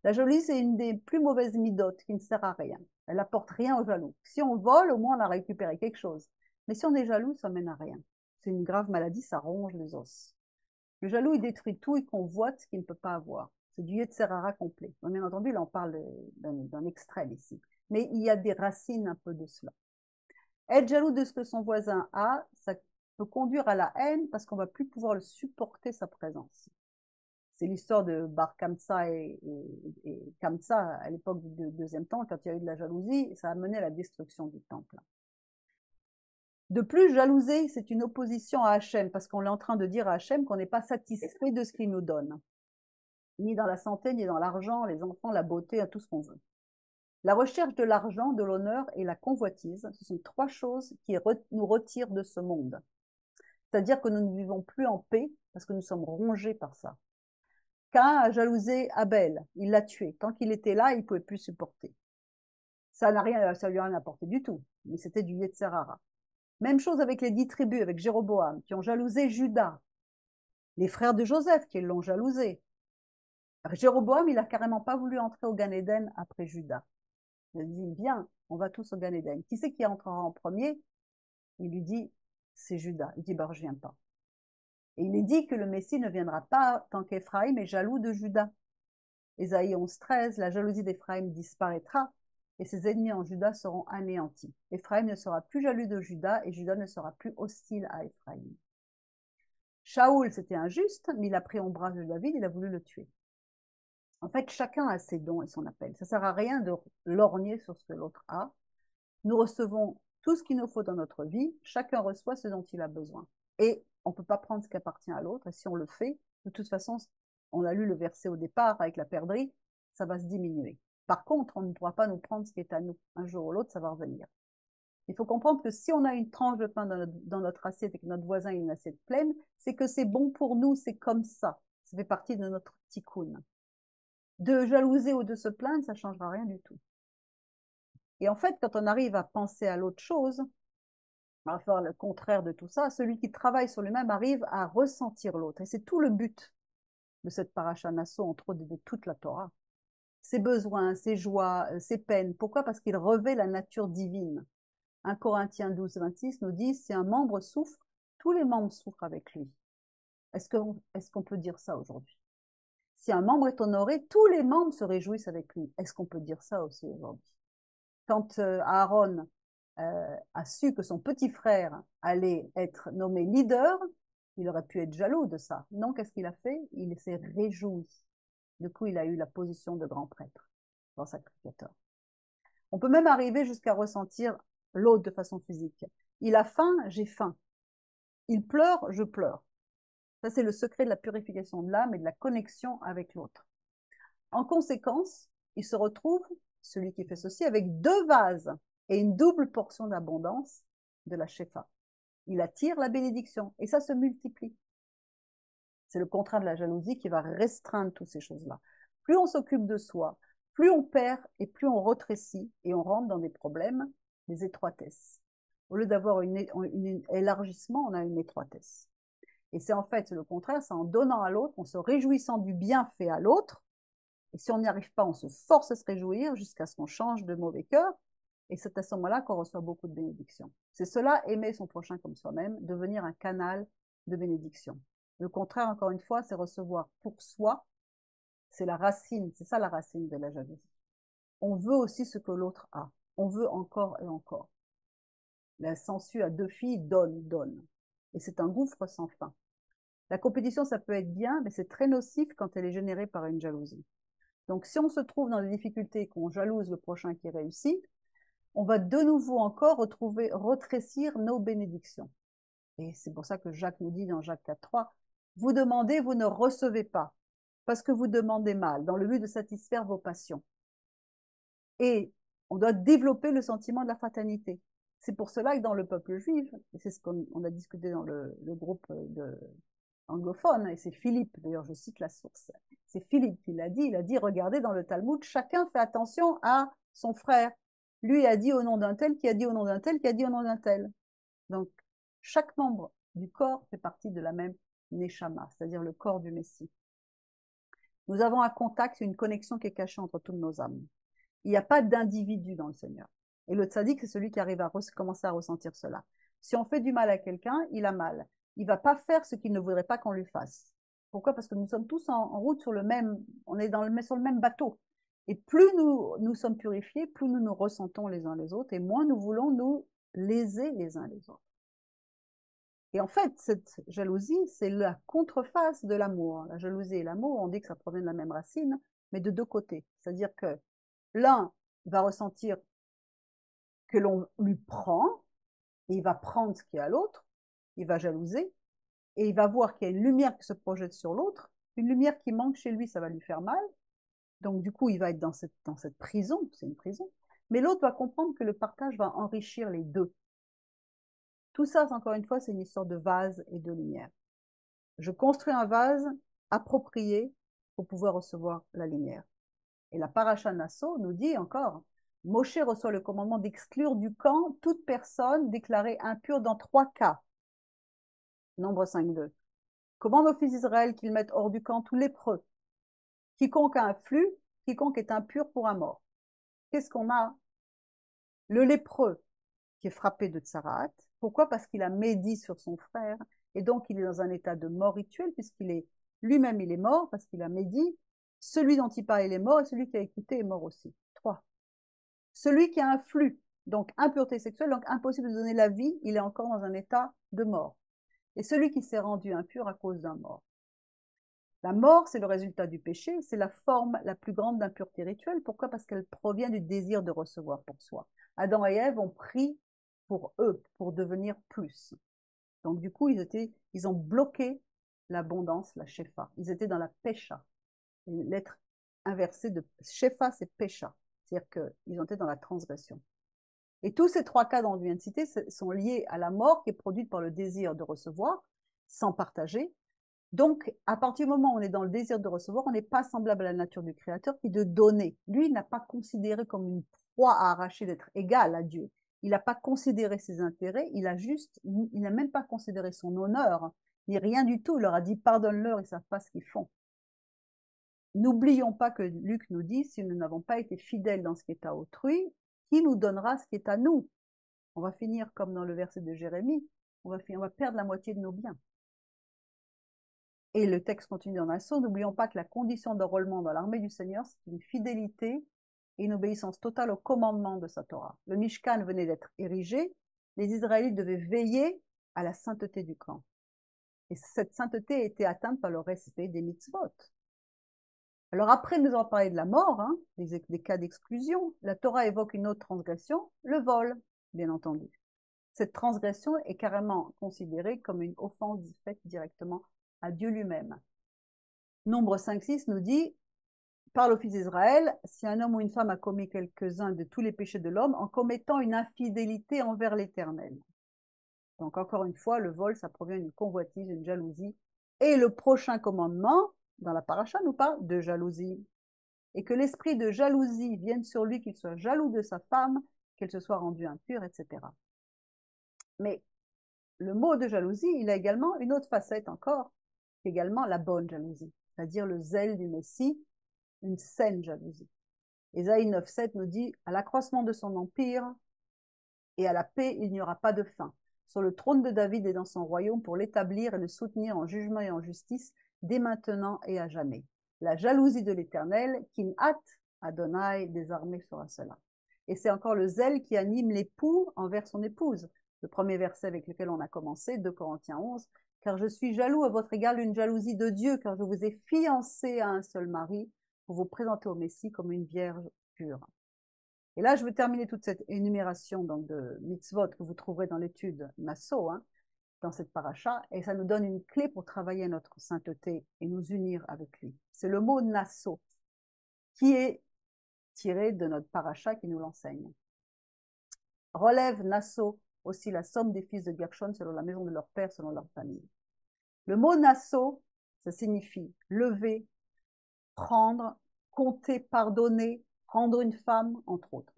La jalousie, c'est une des plus mauvaises midot qui ne sert à rien. Elle apporte rien au jaloux. Si on vole, au moins on a récupéré quelque chose. Mais si on est jaloux, ça mène à rien. C'est une grave maladie, ça ronge les os. Le jaloux, il détruit tout, il convoite ce qu'il ne peut pas avoir. C'est du Yetzerara complet. Bien entendu, là, on parle d'un extrait ici. Mais il y a des racines un peu de cela. Être jaloux de ce que son voisin a, ça peut conduire à la haine parce qu'on va plus pouvoir le supporter sa présence. C'est l'histoire de Bar Kamsa et Kamsa à l'époque du deuxième temple, quand il y a eu de la jalousie, ça a mené à la destruction du temple. De plus, jalouser, c'est une opposition à Hachem, parce qu'on est en train de dire à Hachem qu'on n'est pas satisfait de ce qu'il nous donne. Ni dans la santé, ni dans l'argent, les enfants, la beauté, tout ce qu'on veut. La recherche de l'argent, de l'honneur et la convoitise, ce sont trois choses qui nous retirent de ce monde. C'est-à-dire que nous ne vivons plus en paix parce que nous sommes rongés par ça. Caïn a jalousé Abel, il l'a tué. Tant qu'il était là, il ne pouvait plus supporter. Ça lui a rien apporté du tout, mais c'était du Yetzer Hara. Même chose avec les 10 tribus, avec Jéroboam, qui ont jalousé Juda. Les frères de Joseph qui l'ont jalousé. Jéroboam, il a carrément pas voulu entrer au Gan Eden après Juda. Il a dit, viens, on va tous au Gan Eden. Qui c'est qui entrera en premier? Il lui dit, c'est Juda. Il dit, bah, je viens pas. Et il est dit que le Messie ne viendra pas tant qu'Éphraïm est jaloux de Juda. Ésaïe 11:13, la jalousie d'Éphraïm disparaîtra et ses ennemis en Juda seront anéantis. Éphraïm ne sera plus jaloux de Juda et Juda ne sera plus hostile à Éphraïm. Shaoul, c'était injuste, mais il a pris ombrage de David, il a voulu le tuer. En fait, chacun a ses dons et son appel. Ça ne sert à rien de lorgner sur ce que l'autre a. Nous recevons tout ce qu'il nous faut dans notre vie, chacun reçoit ce dont il a besoin. Et on ne peut pas prendre ce qui appartient à l'autre, et si on le fait, de toute façon, on a lu le verset au départ avec la perdrix, ça va se diminuer. Par contre, on ne pourra pas nous prendre ce qui est à nous. Un jour ou l'autre, ça va revenir. Il faut comprendre que si on a une tranche de pain dans notre assiette et que notre voisin a une assiette pleine, c'est que c'est bon pour nous, c'est comme ça. Ça fait partie de notre tikkun. De jalouser ou de se plaindre, ça ne changera rien du tout. Et en fait, quand on arrive à penser à l'autre chose, à faire le contraire de tout ça, celui qui travaille sur lui-même arrive à ressentir l'autre. Et c'est tout le but de cette paracha Nasso, entre autres de toute la Torah. Ses besoins, ses joies, ses peines. Pourquoi? Parce qu'il revêt la nature divine. 1 Corinthiens 12:26 nous dit, si un membre souffre, tous les membres souffrent avec lui. Est-ce qu'on peut dire ça aujourd'hui? Si un membre est honoré, tous les membres se réjouissent avec lui. Est-ce qu'on peut dire ça aussi aujourd'hui? Quand Aaron a su que son petit frère allait être nommé leader, il aurait pu être jaloux de ça. Non, qu'est-ce qu'il a fait? Il s'est réjoui. Du coup, il a eu la position de grand prêtre, grand sacrificateur. On peut même arriver jusqu'à ressentir l'autre de façon physique. Il a faim, j'ai faim. Il pleure, je pleure. Ça, c'est le secret de la purification de l'âme et de la connexion avec l'autre. En conséquence, il se retrouve, celui qui fait ceci, avec 2 vases et une double portion d'abondance de la Shefa. Il attire la bénédiction et ça se multiplie. C'est le contraire de la jalousie qui va restreindre toutes ces choses-là. Plus on s'occupe de soi, plus on perd et plus on rétrécit et on rentre dans des problèmes, des étroitesses. Au lieu d'avoir un élargissement, on a une étroitesse. Et c'est en fait le contraire, c'est en donnant à l'autre, en se réjouissant du bien fait à l'autre. Et si on n'y arrive pas, on se force à se réjouir jusqu'à ce qu'on change de mauvais cœur. Et c'est à ce moment-là qu'on reçoit beaucoup de bénédictions. C'est cela, aimer son prochain comme soi-même, devenir un canal de bénédiction. Le contraire, encore une fois, c'est recevoir pour soi. C'est la racine, c'est ça la racine de la jalousie. On veut aussi ce que l'autre a. On veut encore et encore. La sangsue à 2 filles donne, donne. Et c'est un gouffre sans fin. La compétition, ça peut être bien, mais c'est très nocif quand elle est générée par une jalousie. Donc, si on se trouve dans des difficultés et qu'on jalouse le prochain qui réussit, on va de nouveau encore retrécir nos bénédictions. Et c'est pour ça que Jacques nous dit dans Jacques 4:3, vous demandez, vous ne recevez pas, parce que vous demandez mal, dans le but de satisfaire vos passions. Et on doit développer le sentiment de la fraternité. C'est pour cela que dans le peuple juif, et c'est ce qu'on a discuté dans le groupe anglophone, et c'est Philippe, d'ailleurs je cite la source, c'est Philippe qui l'a dit, il a dit, regardez dans le Talmud, chacun fait attention à son frère. Lui a dit au nom d'un tel, qui a dit au nom d'un tel, qui a dit au nom d'un tel. Donc, chaque membre du corps fait partie de la même Neshama, c'est-à-dire le corps du Messie. Nous avons un contact, une connexion qui est cachée entre toutes nos âmes. Il n'y a pas d'individu dans le Seigneur. Et le tzaddik, c'est celui qui arrive à commencer à ressentir cela. Si on fait du mal à quelqu'un, il a mal. Il ne va pas faire ce qu'il ne voudrait pas qu'on lui fasse. Pourquoi? Parce que nous sommes tous en route sur le même, on est sur le même bateau. Et plus nous sommes purifiés, plus nous nous ressentons les uns les autres, et moins nous voulons nous léser les uns les autres. Et en fait, cette jalousie, c'est la contreface de l'amour. La jalousie et l'amour, on dit que ça provient de la même racine, mais de 2 côtés. C'est-à-dire que l'un va ressentir que l'on lui prend, et il va prendre ce qu'il y a à l'autre, il va jalouser, et il va voir qu'il y a une lumière qui se projette sur l'autre, une lumière qui manque chez lui, ça va lui faire mal, donc du coup il va être dans cette prison, c'est une prison, mais l'autre va comprendre que le partage va enrichir les deux. Tout ça, encore une fois, c'est une histoire de vase et de lumière. Je construis un vase approprié pour pouvoir recevoir la lumière. Et la paracha Nasso nous dit encore, Moshe reçoit le commandement d'exclure du camp toute personne déclarée impure dans 3 cas. Nombre 5.2. Commande aux fils d'Israël qu'ils mettent hors du camp tous lépreux. Quiconque a un flux, quiconque est impur pour un mort. Qu'est-ce qu'on a? Le lépreux qui est frappé de tsarat. Pourquoi? Parce qu'il a médit sur son frère et donc il est dans un état de mort rituel puisqu'il est lui-même il est mort parce qu'il a médit. Celui dont il parle il est mort et celui qui a écouté est mort aussi. 3. Celui qui a un flux, donc impureté sexuelle, donc impossible de donner la vie, il est encore dans un état de mort. Et celui qui s'est rendu impur à cause d'un mort. La mort, c'est le résultat du péché, c'est la forme la plus grande d'impureté rituelle. Pourquoi? Parce qu'elle provient du désir de recevoir pour soi. Adam et Ève ont pris pour eux, pour devenir plus. Donc du coup, ils ont bloqué l'abondance, la shefa. Ils étaient dans la pécha. L'être inversé de shefa, c'est pécha. C'est-à-dire qu'ils ont été dans la transgression. Et tous ces 3 cas dont on vient de citer sont liés à la mort qui est produite par le désir de recevoir, sans partager. Donc, à partir du moment où on est dans le désir de recevoir, on n'est pas semblable à la nature du Créateur qui est de donner. Lui, il n'a pas considéré comme une proie à arracher d'être égal à Dieu. Il n'a pas considéré ses intérêts, il n'a même pas considéré son honneur, ni rien du tout. Il leur a dit pardonne-leur, ils ne savent pas ce qu'ils font. N'oublions pas que Luc nous dit, si nous n'avons pas été fidèles dans ce qui est à autrui, qui nous donnera ce qui est à nous? On va finir comme dans le verset de Jérémie, on va perdre la moitié de nos biens. Et le texte continue dans Nassau, n'oublions pas que la condition d'enrôlement dans l'armée du Seigneur, c'est une fidélité et une obéissance totale au commandement de sa Torah. Le Mishkan venait d'être érigé, les Israélites devaient veiller à la sainteté du camp. Et cette sainteté était atteinte par le respect des mitzvot. Alors après nous avons parlé de la mort, des cas d'exclusion, la Torah évoque une autre transgression, le vol, bien entendu. Cette transgression est carrément considérée comme une offense faite directement à Dieu lui-même. Nombre 5.6 nous dit, parle au fils d'Israël, si un homme ou une femme a commis quelques-uns de tous les péchés de l'homme en commettant une infidélité envers l'Éternel. Donc encore une fois, le vol, ça provient d'une convoitise, d'une jalousie. Et le prochain commandement, dans la paracha, nous parle de jalousie. Et que l'esprit de jalousie vienne sur lui, qu'il soit jaloux de sa femme, qu'elle se soit rendue impure, etc. Mais le mot de jalousie, il a également une autre facette encore, également la bonne jalousie, c'est-à-dire le zèle du Messie, une saine jalousie. Ésaïe 9.7 nous dit, à l'accroissement de son empire et à la paix, il n'y aura pas de fin. Sur le trône de David et dans son royaume pour l'établir et le soutenir en jugement et en justice, dès maintenant et à jamais. La jalousie de l'Éternel, Kin'at Adonai, des armées sera cela. Et c'est encore le zèle qui anime l'époux envers son épouse. Le premier verset avec lequel on a commencé, 2 Corinthiens 11, car je suis jaloux à votre égard d'une jalousie de Dieu, car je vous ai fiancé à un seul mari pour vous présenter au Messie comme une vierge pure. Et là, je veux terminer toute cette énumération donc, de mitzvot que vous trouverez dans l'étude Nassau, dans cette paracha, et ça nous donne une clé pour travailler notre sainteté et nous unir avec lui. C'est le mot Nassau qui est tiré de notre paracha qui nous l'enseigne. Relève Nassau aussi la somme des fils de Gershon selon la maison de leur père, selon leur famille. Le mot Nassau, ça signifie lever, prendre, compter, pardonner, prendre une femme, entre autres.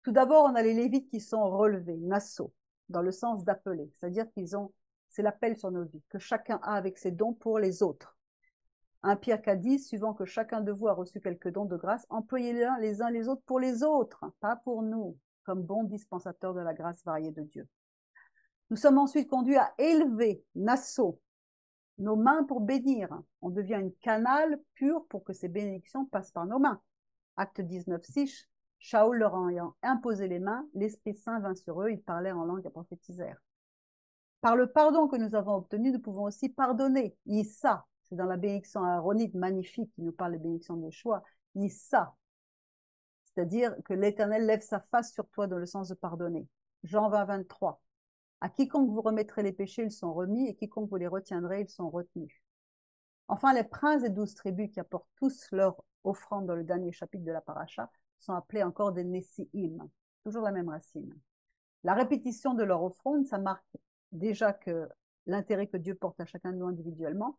Tout d'abord, on a les Lévites qui sont relevés, Nassau, dans le sens d'appeler, c'est-à-dire c'est l'appel sur nos vies, que chacun a avec ses dons pour les autres. 1 Pierre 4.10, suivant que chacun de vous a reçu quelques dons de grâce, employez-les les uns les autres pour les autres, pas pour nous, comme bons dispensateurs de la grâce variée de Dieu. Nous sommes ensuite conduits à élever, Nassau, nos mains pour bénir. On devient un canal pur pour que ces bénédictions passent par nos mains. Acte 19.6, Shaoul leur ayant imposé les mains, l'Esprit Saint vint sur eux, ils parlèrent en langue et prophétisèrent. Par le pardon que nous avons obtenu, nous pouvons aussi pardonner. Issa, c'est dans la bénédiction aaronite magnifique qui nous parle des bénédictions de choix. Issa, c'est-à-dire que l'Éternel lève sa face sur toi dans le sens de pardonner. Jean 20.23, à quiconque vous remettrez les péchés, ils sont remis, et quiconque vous les retiendrez, ils sont retenus. Enfin, les princes des 12 tribus qui apportent tous leur offrande dans le dernier chapitre de la paracha sont appelés encore des Nessi'im, toujours la même racine. La répétition de leur offrande, ça marque déjà que l'intérêt que Dieu porte à chacun de nous individuellement,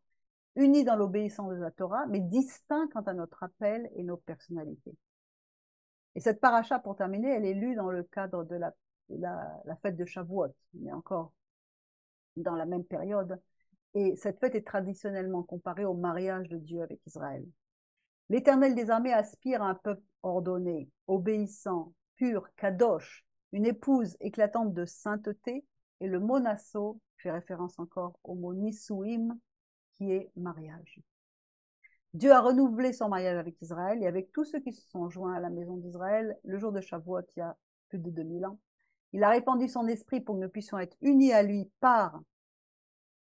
unis dans l'obéissance de la Torah, mais distincts quant à notre appel et nos personnalités. Et cette paracha, pour terminer, elle est lue dans le cadre de la fête de Shavuot, mais encore dans la même période. Et cette fête est traditionnellement comparée au mariage de Dieu avec Israël. L'Éternel des armées aspire à un peuple ordonné, obéissant, pur, kadosh, une épouse éclatante de sainteté, et le mot nasso fait référence encore au mot nisuim, qui est mariage. Dieu a renouvelé son mariage avec Israël et avec tous ceux qui se sont joints à la maison d'Israël le jour de Shavuot, il y a plus de 2000 ans. Il a répandu son esprit pour que nous puissions être unis à lui par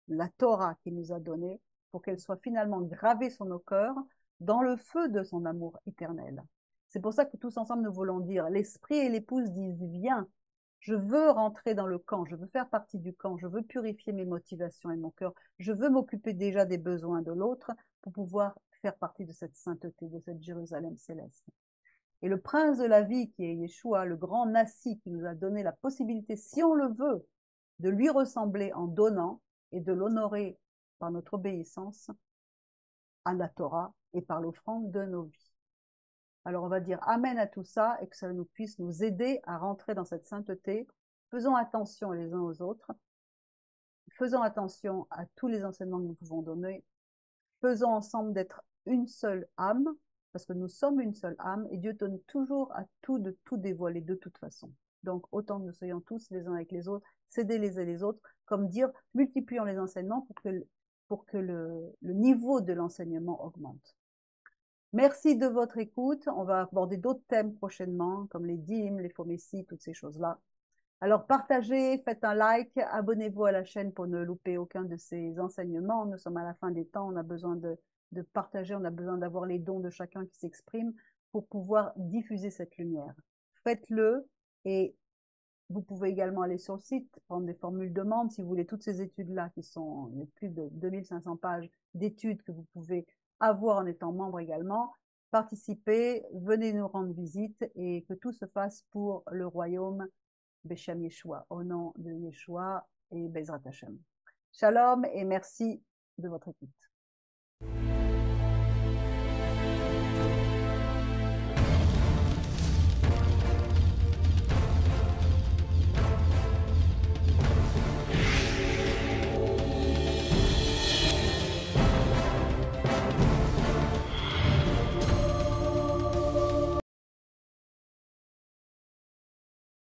la Torah qu'il nous a donnée, pour qu'elle soit finalement gravée sur nos cœurs dans le feu de son amour éternel. C'est pour ça que tous ensemble nous voulons dire, l'esprit et l'épouse disent, viens, je veux rentrer dans le camp, je veux faire partie du camp, je veux purifier mes motivations et mon cœur, je veux m'occuper déjà des besoins de l'autre pour pouvoir faire partie de cette sainteté, de cette Jérusalem céleste. Et le prince de la vie, qui est Yeshua, le grand Nassi, qui nous a donné la possibilité, si on le veut, de lui ressembler en donnant et de l'honorer par notre obéissance à la Torah et par l'offrande de nos vies. Alors on va dire Amen à tout ça et que ça nous puisse nous aider à rentrer dans cette sainteté. Faisons attention les uns aux autres. Faisons attention à tous les enseignements que nous pouvons donner. Faisons ensemble d'être une seule âme, parce que nous sommes une seule âme, et Dieu donne toujours à tout de tout dévoiler de toute façon. Donc, autant que nous soyons tous les uns avec les autres, s'aider les uns les autres, comme dire, multiplions les enseignements pour que le niveau de l'enseignement augmente. Merci de votre écoute. On va aborder d'autres thèmes prochainement, comme les dîmes, les faux messies, toutes ces choses-là. Alors partagez, faites un like, abonnez-vous à la chaîne pour ne louper aucun de ces enseignements. Nous sommes à la fin des temps, on a besoin de partager, on a besoin d'avoir les dons de chacun qui s'exprime pour pouvoir diffuser cette lumière. Faites-le et vous pouvez également aller sur le site, prendre des formules de demande si vous voulez toutes ces études-là qui sont, il y a plus de 2500 pages d'études que vous pouvez avoir en étant membre également. Participez, venez nous rendre visite et que tout se fasse pour le royaume Beshem Yeshua, au nom de Yeshua et Bezrat Hashem. Shalom et merci de votre écoute.